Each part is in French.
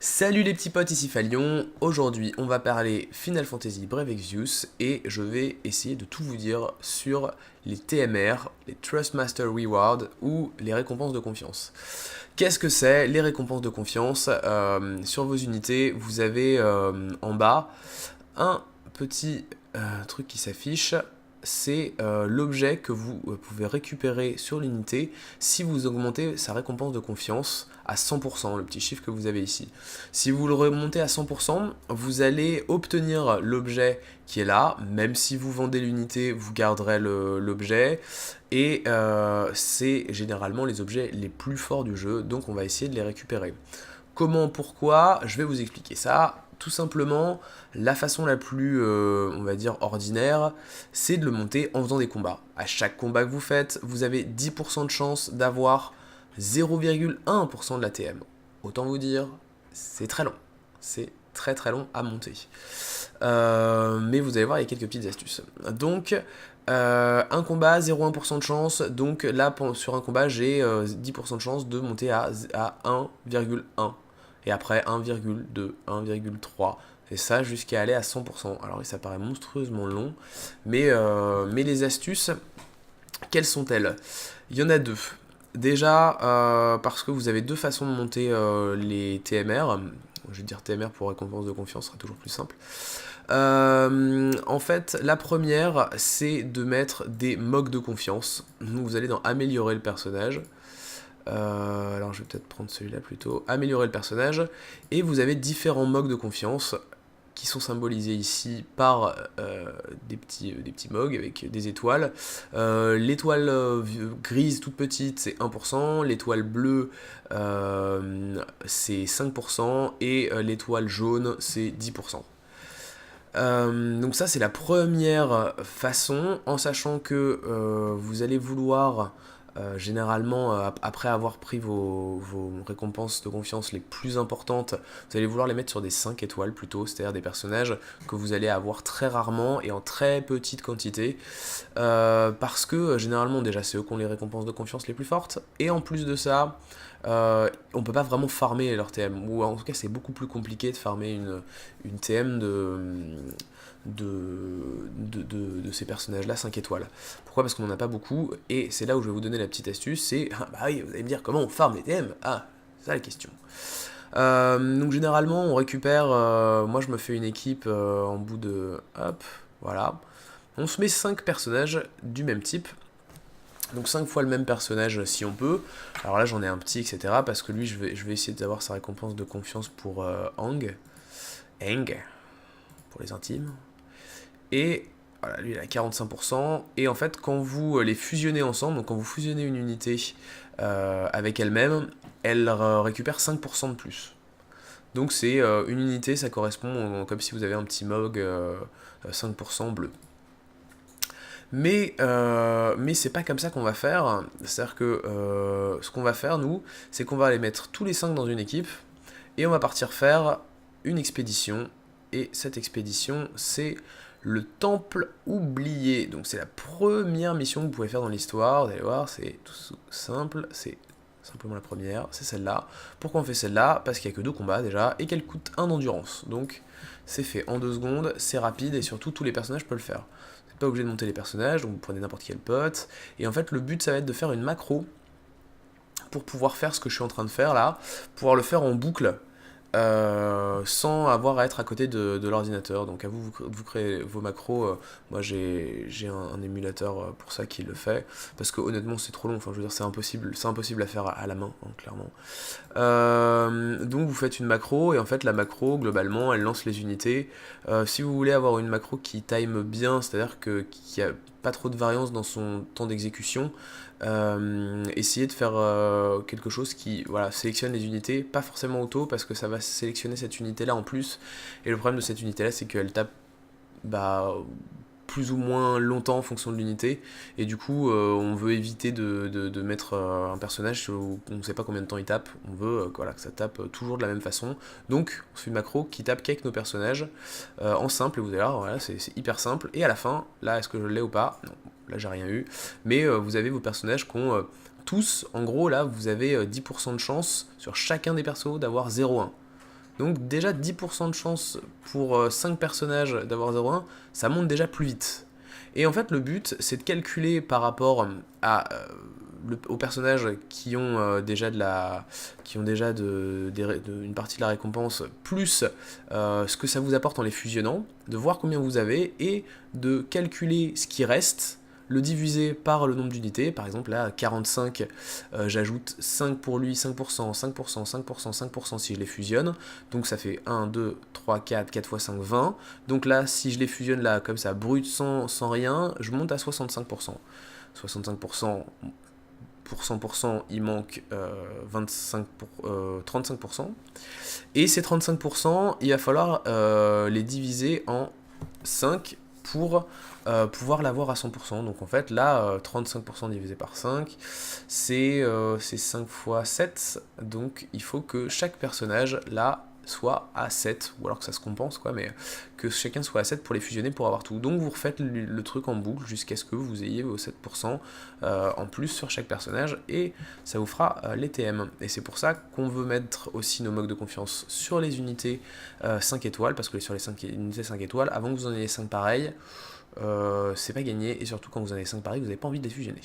Salut les petits potes, ici Falion. Aujourd'hui, on va parler Final Fantasy Brave Exvius et je vais essayer de tout vous dire sur les TMR, les Trust Master Reward ou les récompenses de confiance. Qu'est-ce que c'est les récompenses de confiance? Sur vos unités, vous avez en bas un petit truc qui s'affiche. C'est l'objet que vous pouvez récupérer sur l'unité si vous augmentez sa récompense de confiance à 100%, le petit chiffre que vous avez ici. Si vous le remontez à 100%, vous allez obtenir l'objet qui est là, même si vous vendez l'unité, vous garderez l'objet, et c'est généralement les objets les plus forts du jeu, donc on va essayer de les récupérer. Comment, pourquoi? Je vais vous expliquer ça. Tout simplement, la façon la plus, on va dire, ordinaire, c'est de le monter en faisant des combats. À chaque combat que vous faites, vous avez 10% de chance d'avoir 0,1% de la TM. Autant vous dire, c'est très long. C'est très très long à monter. Mais vous allez voir, il y a quelques petites astuces. Donc, un combat, 0,1% de chance. Donc là, sur un combat, j'ai 10% de chance de monter à 1,1. Et après 1,2, 1,3. Et ça jusqu'à aller à 100%. Alors ça paraît monstrueusement long. Mais les astuces, quelles sont-elles? Il y en a deux. Déjà, parce que vous avez deux façons de monter les TMR. Je vais dire TMR pour récompense de confiance, ce sera toujours plus simple. En fait, la première, c'est de mettre des mogs de confiance. Donc vous allez dans améliorer le personnage. Alors je vais peut-être prendre celui-là plutôt. Améliorer le personnage. Et vous avez différents mogs de confiance qui sont symbolisés ici par des petits mogs avec des étoiles. L'étoile grise toute petite, c'est 1%, l'étoile bleue, c'est 5%, et l'étoile jaune, c'est 10%. Donc ça c'est la première façon, en sachant que vous allez vouloir généralement, après avoir pris vos récompenses de confiance les plus importantes, vous allez vouloir les mettre sur des 5 étoiles plutôt, c'est-à-dire des personnages que vous allez avoir très rarement et en très petite quantité, parce que généralement déjà c'est eux qui ont les récompenses de confiance les plus fortes, et en plus de ça, on peut pas vraiment farmer leur TM, ou en tout cas c'est beaucoup plus compliqué de farmer une TM de ces personnages-là 5 étoiles. Pourquoi? Parce qu'on n'en a pas beaucoup, et c'est là où je vais vous donner la petite astuce, c'est, ah bah oui, vous allez me dire comment on farm les TM? Ah, c'est ça la question. Donc généralement on récupère, moi je me fais une équipe en bout de, hop, voilà. On se met 5 personnages du même type, donc 5 fois le même personnage si on peut. Alors là j'en ai un petit, etc. Parce que lui je vais essayer d'avoir sa récompense de confiance pour Hang, pour les intimes. Et voilà, lui il a 45%. Et en fait, quand vous les fusionnez ensemble, donc quand vous fusionnez une unité avec elle-même, elle récupère 5% de plus. Donc c'est une unité, ça correspond comme si vous avez un petit Mog 5% bleu. Mais c'est pas comme ça qu'on va faire. C'est-à-dire que ce qu'on va faire, nous, c'est qu'on va les mettre tous les 5 dans une équipe, et on va partir faire une expédition. Et cette expédition, c'est le temple oublié. Donc c'est la première mission que vous pouvez faire dans l'histoire. Vous allez voir, c'est tout simple, c'est simplement la première, c'est celle-là. Pourquoi on fait celle-là? Parce qu'il n'y a que 2 combats déjà, et qu'elle coûte 1 d'endurance. Donc c'est fait en 2 secondes, c'est rapide, et surtout tous les personnages peuvent le faire. Vous n'êtes pas obligé de monter les personnages, donc vous prenez n'importe quel pote. Et en fait le but ça va être de faire une macro pour pouvoir faire ce que je suis en train de faire là, pouvoir le faire en boucle, sans avoir à être à côté de l'ordinateur. Donc à vous créez vos macros. Moi j'ai un émulateur pour ça qui le fait, parce que honnêtement c'est trop long, enfin je veux dire c'est impossible à faire à la main, hein, clairement. Donc vous faites une macro, et en fait la macro globalement elle lance les unités. Si vous voulez avoir une macro qui time bien, c'est-à-dire qu'il n'y a pas trop de variance dans son temps d'exécution, essayez de faire quelque chose qui voilà, sélectionne les unités, pas forcément auto, parce que ça va sélectionner cette unité là en plus, et le problème de cette unité là c'est qu'elle tape bah, plus ou moins longtemps en fonction de l'unité, et du coup on veut éviter de mettre un personnage où on ne sait pas combien de temps il tape, on veut voilà, que ça tape toujours de la même façon, donc on fait une macro qui tape qu'avec nos personnages en simple, et vous allez voir, voilà, c'est hyper simple, et à la fin, là est-ce que je l'ai ou pas? Non, là j'ai rien eu, mais vous avez vos personnages qui ont tous, en gros là vous avez 10% de chance sur chacun des persos d'avoir 0,1. Donc déjà 10% de chance pour 5 personnages d'avoir 0,1, ça monte déjà plus vite. Et en fait le but c'est de calculer par rapport aux personnages qui ont une partie de la récompense, plus ce que ça vous apporte en les fusionnant, de voir combien vous avez, et de calculer ce qui reste, le diviser par le nombre d'unités. Par exemple là 45, j'ajoute 5 pour lui, 5%, 5%, 5%, 5% si je les fusionne, donc ça fait 1, 2, 3, 4 fois 5, 20. Donc là si je les fusionne là comme ça brut sans rien, je monte à 65%. 65%, pour 100%, il manque 35%. Et ces 35%, il va falloir les diviser en 5 pour pouvoir l'avoir à 100%. Donc en fait, là, 35% divisé par 5, c'est 5 fois 7. Donc il faut que chaque personnage, là, soit à 7, ou alors que ça se compense, quoi, mais que chacun soit à 7 pour les fusionner pour avoir tout. Donc vous refaites le truc en boucle jusqu'à ce que vous ayez vos 7% en plus sur chaque personnage, et ça vous fera les TM. Et c'est pour ça qu'on veut mettre aussi nos mocs de confiance sur les unités 5 étoiles, parce que sur les unités 5 étoiles, avant que vous en ayez 5 pareils, c'est pas gagné, et surtout quand vous en avez 5 pareils, vous n'avez pas envie de les fusionner.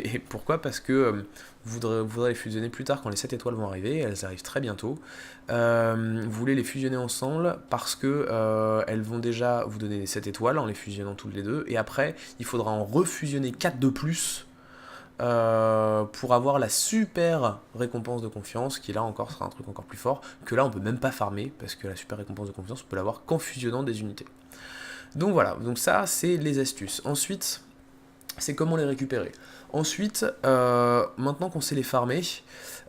Et pourquoi? Parce que vous voudrez les fusionner plus tard quand les 7 étoiles vont arriver, elles arrivent très bientôt. Vous voulez les fusionner ensemble parce que elles vont déjà vous donner les 7 étoiles en les fusionnant toutes les deux, et après il faudra en refusionner 4 de plus pour avoir la super récompense de confiance, qui là encore sera un truc encore plus fort, que là on peut même pas farmer, parce que la super récompense de confiance on peut l'avoir qu'en fusionnant des unités. Donc voilà, donc ça c'est les astuces. Ensuite, c'est comment les récupérer. Ensuite, maintenant qu'on sait les farmer,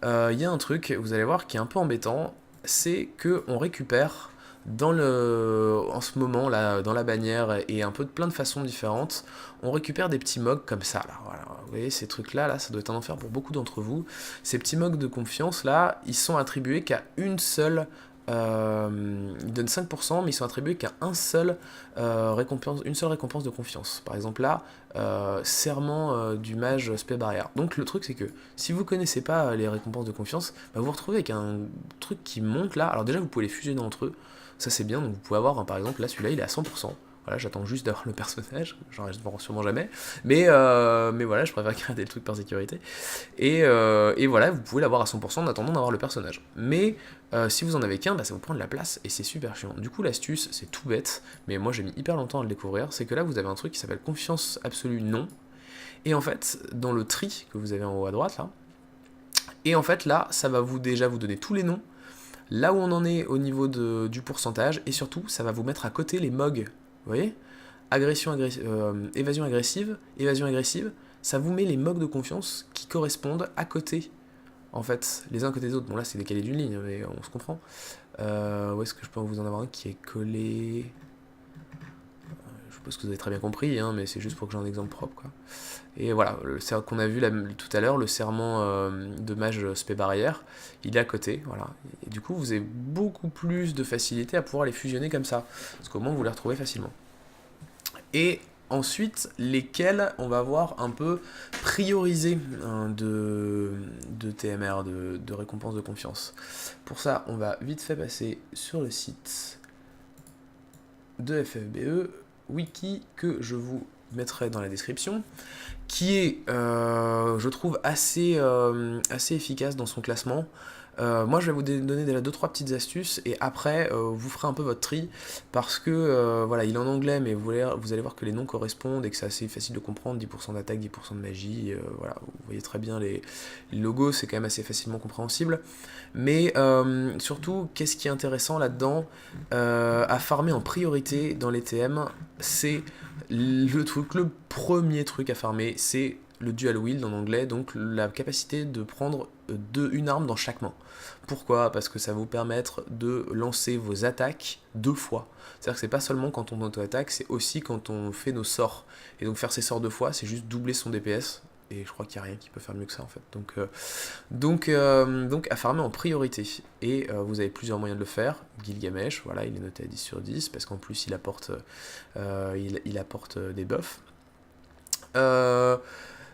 il y a un truc, vous allez voir, qui est un peu embêtant, c'est qu'on récupère en ce moment là, dans la bannière, et un peu de plein de façons différentes, on récupère des petits mogs comme ça là. Voilà. Vous voyez ces trucs là, ça doit être un enfer pour beaucoup d'entre vous. Ces petits mogs de confiance là, ils sont attribués qu'à une seule. Ils donnent 5%, mais ils sont attribués qu'à une seule récompense de confiance. Par exemple là, serment du mage spé barrière. Donc le truc c'est que si vous connaissez pas les récompenses de confiance, bah, vous vous retrouvez avec un truc qui monte là. Alors déjà vous pouvez les fusionner entre eux, ça c'est bien, donc vous pouvez avoir par exemple là celui-là il est à 100%. Voilà, j'attends juste d'avoir le personnage, j'en reste sûrement jamais, mais voilà, je préfère garder le truc par sécurité. Et voilà, vous pouvez l'avoir à 100% en attendant d'avoir le personnage. Mais si vous en avez qu'un, bah, ça vous prend de la place et c'est super chiant. Du coup, l'astuce, c'est tout bête, mais moi j'ai mis hyper longtemps à le découvrir, c'est que là vous avez un truc qui s'appelle confiance absolue non. Et en fait, dans le tri que vous avez en haut à droite là, et en fait là, ça va déjà vous donner tous les noms, là où on en est au niveau du pourcentage, et surtout, ça va vous mettre à côté les mogs. Vous voyez ? Évasion agressive, ça vous met les mogs de confiance qui correspondent à côté, en fait, les uns à côté des autres. Bon là c'est décalé d'une ligne, mais on se comprend. Où est-ce que je peux vous en avoir un qui est collé? Je suppose que vous avez très bien compris, hein, mais c'est juste pour que j'ai un exemple propre, quoi. Et voilà, qu'on a vu tout à l'heure, le serment de mage spé barrière, il est à côté, voilà. Et du coup, vous avez beaucoup plus de facilité à pouvoir les fusionner comme ça, parce qu'au moins vous les retrouvez facilement. Et ensuite, lesquels on va voir un peu prioriser de TMR, de récompense de confiance. Pour ça, on va vite fait passer sur le site de FFBE, wiki, que je vous mettrai dans la description, qui est, je trouve, assez efficace dans son classement. Moi je vais vous donner déjà 2-3 petites astuces, et après vous ferez un peu votre tri, parce que voilà, il est en anglais, mais vous allez voir que les noms correspondent et que c'est assez facile de comprendre. 10% d'attaque, 10% de magie, voilà, vous voyez très bien les logos, c'est quand même assez facilement compréhensible. Mais surtout, qu'est-ce qui est intéressant là-dedans à farmer en priorité dans les TM, c'est le premier truc à farmer, c'est le dual wield en anglais, donc la capacité de prendre une arme dans chaque main. Pourquoi? Parce que ça va vous permettre de lancer vos attaques 2 fois. C'est-à-dire que c'est pas seulement quand on auto-attaque, c'est aussi quand on fait nos sorts. Et donc faire ses sorts 2 fois, c'est juste doubler son DPS. Et je crois qu'il n'y a rien qui peut faire mieux que ça en fait. Donc à farmer en priorité. Et vous avez plusieurs moyens de le faire. Gilgamesh, voilà, il est noté à 10 sur 10, parce qu'en plus il apporte des buffs.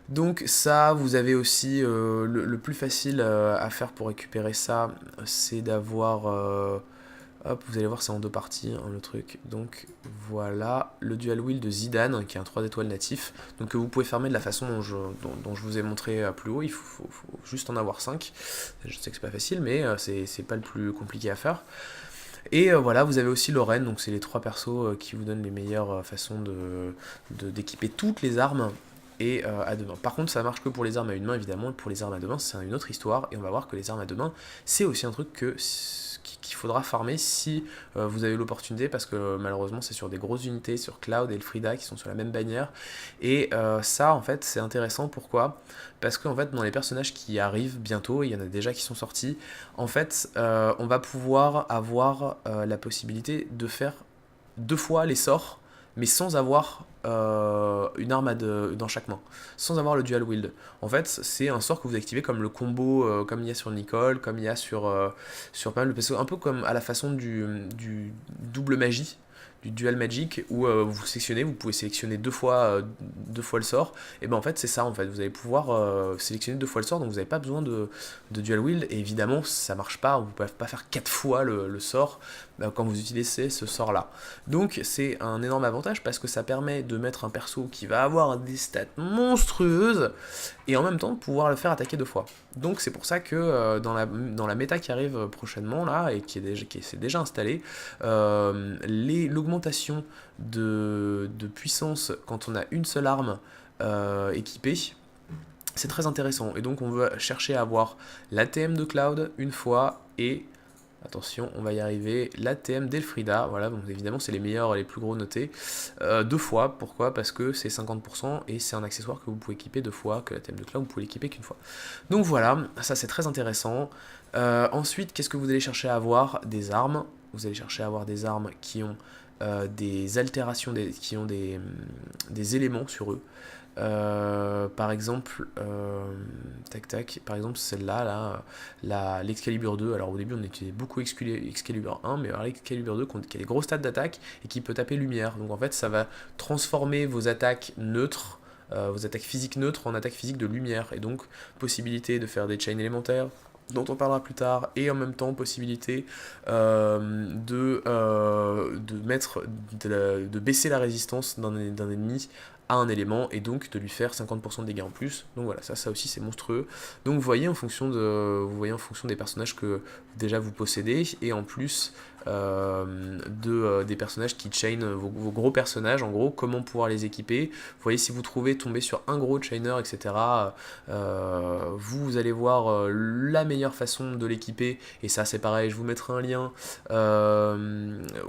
Donc ça, vous avez aussi le plus facile à faire pour récupérer ça, c'est d'avoir... hop, vous allez voir, c'est en deux parties, hein, le truc. Donc voilà, le dual wheel de Zidane, qui est un 3 étoiles natif, donc que vous pouvez farmer de la façon dont je vous ai montré plus haut. Il faut juste en avoir 5. Je sais que c'est pas facile, mais c'est pas le plus compliqué à faire. Et voilà, vous avez aussi Lorraine, donc c'est les trois persos qui vous donnent les meilleures façons d'équiper toutes les armes et à deux mains. Par contre, ça marche que pour les armes à une main, évidemment, et pour les armes à deux mains, c'est une autre histoire, et on va voir que les armes à deux mains, c'est aussi un truc qu'il faudra farmer si vous avez l'opportunité, parce que malheureusement, c'est sur des grosses unités, sur Cloud et Elfrida, qui sont sur la même bannière, et ça, en fait, c'est intéressant, pourquoi? Parce qu'en fait, dans les personnages qui arrivent bientôt, il y en a déjà qui sont sortis, en fait, on va pouvoir avoir la possibilité de faire deux fois les sorts, mais sans avoir une arme dans chaque main, sans avoir le dual wield. En fait, c'est un sort que vous activez comme le combo, comme il y a sur Nicole, comme il y a sur pas mal de persos, un peu comme à la façon du double magie, du dual magic, où vous pouvez sélectionner deux fois le sort, et ben en fait c'est ça en fait, vous allez pouvoir sélectionner deux fois le sort, donc vous n'avez pas besoin de dual wield, et évidemment ça marche pas, vous ne pouvez pas faire quatre fois le sort quand vous utilisez ce sort là. Donc c'est un énorme avantage parce que ça permet de mettre un perso qui va avoir des stats monstrueuses et en même temps de pouvoir le faire attaquer deux fois. Donc c'est pour ça que dans la méta qui arrive prochainement là et qui s'est déjà installée, l'augmentation de puissance quand on a une seule arme équipée, c'est très intéressant. Et donc on veut chercher à avoir l'ATM de Cloud une fois et attention, on va y arriver. L'ATM d'Elfrida, voilà, donc évidemment c'est les meilleurs, les plus gros notés. Deux fois, pourquoi? Parce que c'est 50% et c'est un accessoire que vous pouvez équiper deux fois, que l'ATM de Cloud vous pouvez l'équiper qu'une fois. Donc voilà, ça c'est très intéressant. Ensuite, qu'est-ce que vous allez chercher à avoir? Des armes. Vous allez chercher à avoir des armes qui ont des altérations, qui ont des éléments sur eux. Par exemple, tac tac, par exemple celle-là, l'Excalibur 2. Alors au début on utilisait beaucoup Excalibur 1, mais alors l'Excalibur 2 qui a des gros stats d'attaque et qui peut taper lumière. Donc en fait ça va transformer vos attaques neutres, vos attaques physiques neutres en attaques physiques de lumière. Et donc possibilité de faire des chains élémentaires, dont on parlera plus tard, et en même temps possibilité de baisser la résistance d'un ennemi à un élément et donc de lui faire 50% de dégâts en plus. Donc voilà, ça aussi c'est monstrueux. Donc vous voyez en fonction des personnages que déjà vous possédez et en plus des personnages qui chain vos gros personnages, en gros comment pouvoir les équiper. Vous voyez, si vous tomber sur un gros chainer, etc., vous allez voir la meilleure façon de l'équiper, et ça c'est pareil, je vous mettrai un lien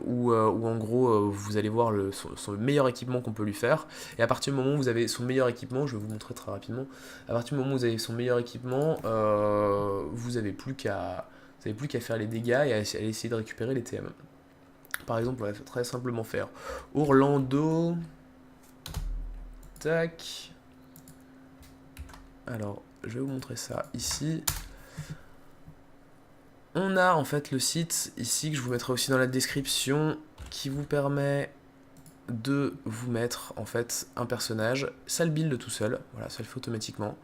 où en gros vous allez voir son meilleur équipement qu'on peut lui faire. Et à partir du moment où vous avez son meilleur équipement, je vais vous montrer très rapidement, à partir du moment où vous avez son meilleur équipement, vous n'avez plus qu'à faire les dégâts et à essayer de récupérer les TM. Par exemple, on va très simplement faire Orlando. Tac. Alors, je vais vous montrer ça ici. On a en fait le site ici que je vous mettrai aussi dans la description qui vous permet de vous mettre en fait un personnage, ça le build tout seul, voilà, ça le fait automatiquement.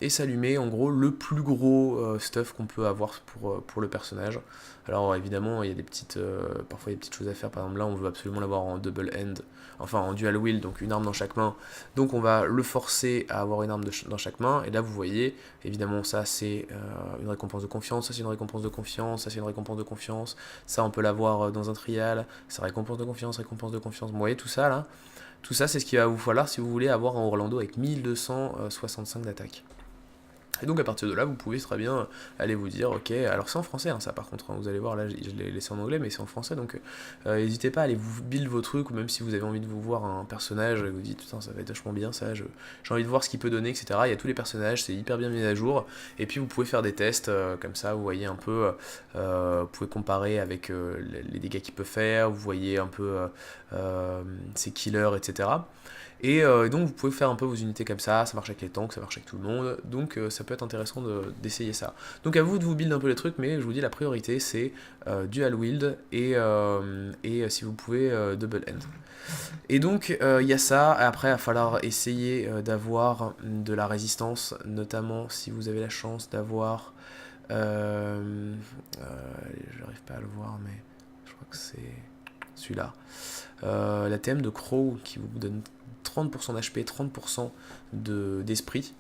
Et s'allumer en gros le plus gros stuff qu'on peut avoir pour le personnage. Alors évidemment il y a parfois il y a des petites choses à faire, par exemple là on veut absolument l'avoir en double hand, enfin en dual wheel, donc une arme dans chaque main, donc on va le forcer à avoir une arme dans chaque main, et là vous voyez, évidemment ça c'est une récompense de confiance, ça c'est une récompense de confiance, ça c'est une récompense de confiance, ça on peut l'avoir dans un trial, c'est récompense de confiance, vous voyez tout ça là, tout ça c'est ce qu'il va vous falloir si vous voulez avoir un Orlando avec 1265 d'attaque. Et donc à partir de là, vous pouvez très bien aller vous dire, ok, alors c'est en français ça par contre, hein, vous allez voir là, je l'ai laissé en anglais, mais c'est en français, donc n'hésitez pas à aller vous build vos trucs, ou même si vous avez envie de vous voir un personnage, et vous dites, putain ça va être vachement bien ça, j'ai envie de voir ce qu'il peut donner, etc. Il y a tous les personnages, c'est hyper bien mis à jour, et puis vous pouvez faire des tests, comme ça, vous voyez un peu, vous pouvez comparer avec les dégâts qu'il peut faire, vous voyez un peu ses killers, etc. Et donc vous pouvez faire un peu vos unités comme ça marche avec les tanks, ça marche avec tout le monde, donc ça peut être intéressant d'essayer ça. Donc à vous de vous build un peu les trucs, mais je vous dis la priorité c'est dual wield et si vous pouvez double end. Et donc il y a ça, après il va falloir essayer d'avoir de la résistance, notamment si vous avez la chance d'avoir... j'arrive pas à le voir mais je crois que c'est celui-là. La TM de Crow qui vous donne 30% d'HP, 30% d'esprit.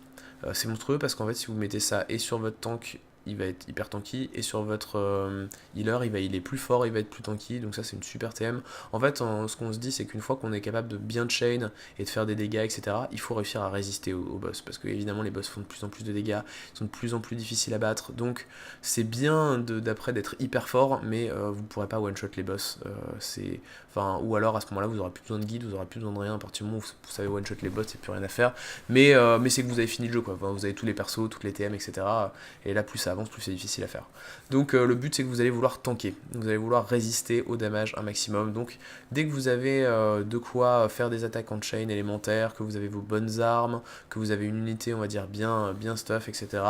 C'est monstrueux parce qu'en fait si vous mettez ça et sur votre tank il va être hyper tanky et sur votre healer il est plus fort, il va être plus tanky, donc ça c'est une super TM. En fait ce qu'on se dit c'est qu'une fois qu'on est capable de bien chain et de faire des dégâts etc, il faut réussir à résister au boss parce que évidemment les boss font de plus en plus de dégâts, ils sont de plus en plus difficiles à battre, donc c'est bien d'après d'être hyper fort mais vous ne pourrez pas one shot les boss, ou alors à ce moment là vous aurez plus besoin de guide, vous aurez plus besoin de rien, à partir du moment où vous savez one shot les boss il n'y a plus rien à faire, mais c'est que vous avez fini le jeu quoi, enfin, vous avez tous les persos, toutes les TM etc, et là plus ça avance plus c'est difficile à faire. Donc le but c'est que vous allez vouloir tanker, vous allez vouloir résister au damage un maximum, donc dès que vous avez de quoi faire des attaques en chain élémentaire, que vous avez vos bonnes armes, que vous avez une unité on va dire bien stuff etc,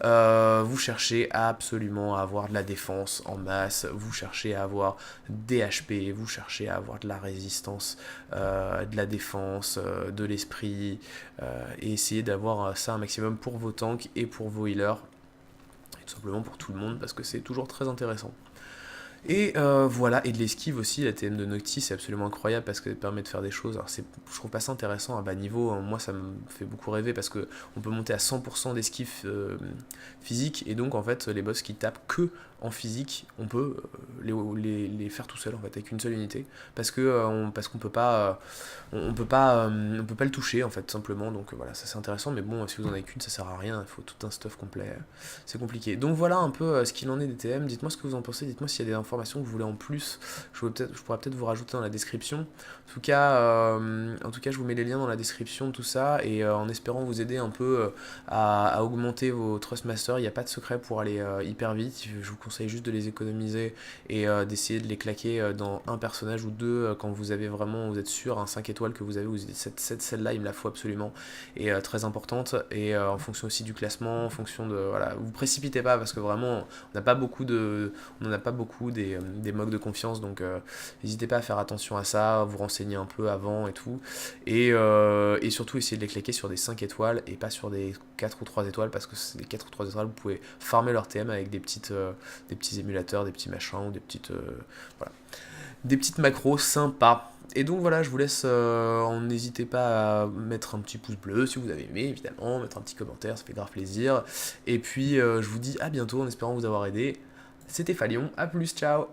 vous cherchez absolument à avoir de la défense en masse, vous cherchez à avoir des HP, vous cherchez à avoir de la résistance, de la défense, de l'esprit, et essayer d'avoir ça un maximum pour vos tanks et pour vos healers, et tout simplement pour tout le monde parce que c'est toujours très intéressant. Et voilà, et de l'esquive aussi, la TM de Noctis c'est absolument incroyable parce qu'elle permet de faire des choses, alors je trouve pas ça intéressant à bas niveau, hein. Moi ça me fait beaucoup rêver parce que on peut monter à 100% d'esquive physique, et donc en fait les boss qui tapent que en physique, on peut les faire tout seul en fait, avec une seule unité, parce qu'on peut pas, on peut pas le toucher en fait, tout simplement, donc voilà, ça c'est intéressant, mais bon, si vous en avez qu'une, ça sert à rien, il faut tout un stuff complet, c'est compliqué. Donc voilà un peu ce qu'il en est des TM, dites-moi ce que vous en pensez, dites-moi s'il y a des informations que vous voulez en plus, je pourrais peut-être vous rajouter dans la description. En tout cas, je vous mets les liens dans la description de tout ça, et en espérant vous aider un peu à augmenter vos Trustmaster. Il n'y a pas de secret pour aller hyper vite, je vous conseille juste de les économiser et d'essayer de les claquer dans un personnage ou deux quand vous êtes sûr, un 5 étoiles que vous avez, celle-là il me la faut absolument, et très importante, et en fonction aussi du classement, en fonction de, voilà, vous précipitez pas parce que vraiment on n'en a pas beaucoup des mogs de confiance, donc n'hésitez pas à faire attention à ça, vous renseigner un peu avant et tout, et surtout essayer de les claquer sur des 5 étoiles et pas sur des 4 ou 3 étoiles, parce que des 4 ou 3 étoiles vous pouvez farmer leur TM avec des petits émulateurs, des petits machins ou des petites macros sympas. Et donc voilà, je vous laisse, n'hésitez pas à mettre un petit pouce bleu si vous avez aimé, évidemment, mettre un petit commentaire, ça fait grave plaisir. Et puis je vous dis à bientôt en espérant vous avoir aidé. C'était Falion, à plus, ciao.